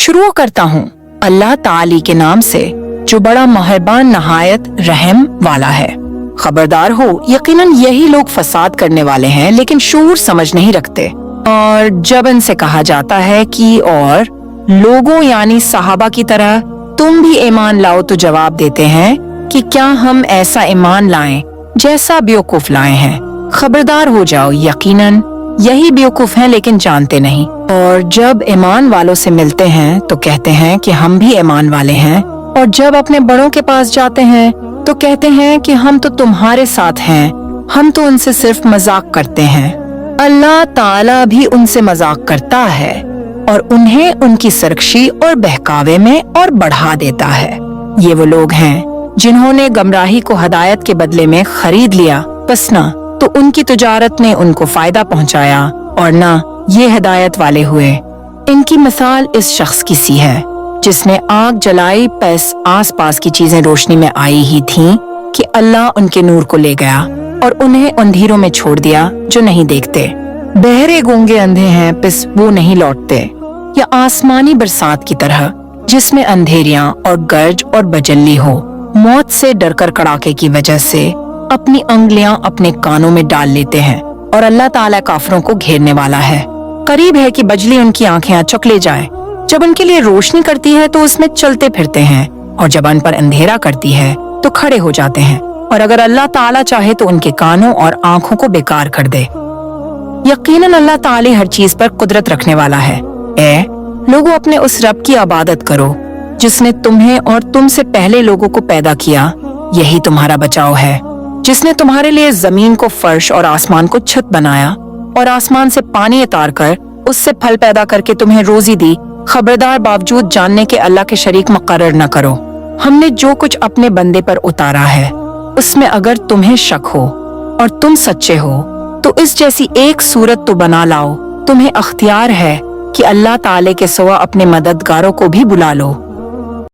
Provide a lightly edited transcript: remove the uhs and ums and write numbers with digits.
शुरू करता हूँ अल्लाह ताली के नाम से जो बड़ा मेहरबान नहायत रहम वाला है। खबरदार हो, यकीनन यही लोग फसाद करने वाले हैं लेकिन शूर समझ नहीं रखते। और जब इनसे कहा जाता है कि और लोगों यानी सहाबा की तरह तुम भी ईमान लाओ, तो जवाब देते हैं कि क्या हम ऐसा ईमान लाएं जैसा बेवकूफ लाए हैं। खबरदार हो जाओ, यकीनन यही बेवकूफ हैं लेकिन जानते नहीं। और जब ईमान वालों से मिलते हैं तो कहते हैं कि हम भी ईमान वाले हैं, और जब अपने बड़ों के पास जाते हैं तो कहते हैं कि हम तो तुम्हारे साथ हैं, हम तो उनसे सिर्फ मजाक करते हैं। अल्लाह ताला भी उनसे मजाक करता है और उन्हें उनकी सरकशी और बहकावे में और बढ़ा देता है। ये वो लोग हैं जिन्होंने गमराही को हदायत के बदले में खरीद लिया, बस ना तो उनकी तिजारत ने उनको फायदा पहुंचाया और ना ये हिदायत वाले हुए। इनकी मिसाल इस शख्स की सी है जिसने आग जलाई, बस आस पास की चीजें रोशनी में आई ही थीं कि अल्लाह उनके नूर को ले गया और उन्हें अंधेरों में छोड़ दिया जो नहीं देखते। बहरे गूंगे अंधे हैं, बस वो नहीं लौटते। या आसमानी बरसात की तरह जिसमें अंधेरियां और गर्ज और बजल्ली हो, मौत से डरकर कड़ाके की वजह से अपनी उंगलियां अपने कानों में डाल लेते हैं। और अल्लाह ताला काफिरों को घेरने वाला है। करीब है कि बजली उनकी आंखें अचक ले जाए। जब उनके लिए रोशनी करती है तो उसमें चलते फिरते हैं, और जब उन पर अंधेरा करती है तो खड़े हो जाते हैं। और अगर अल्लाह ताला चाहे तो उनके कानों और आंखों को बेकार कर दे। यकीनन अल्लाह ताला हर चीज पर कुदरत रखने वाला है। ए लोगों, अपने उस रब की इबादत करो जिसने तुम्हें और तुमसे पहले लोगों को पैदा किया। यही तुम्हारा बचाव है, जिसने तुम्हारे लिए जमीन को फर्श और आसमान को छत बनाया और आसमान से पानी उतार कर उससे फल पैदा करके तुम्हें रोजी दी। खबरदार, बावजूद जानने के अल्लाह के शरीक मुकर्रर न करो। हमने जो कुछ अपने बंदे पर उतारा है उसमें अगर तुम्हें शक हो और तुम सच्चे हो तो इस जैसी एक सूरत तो बना लाओ। तुम्हें अख्तियार है कि अल्लाह ताले के सिवा अपने मददगारों को भी बुला लो।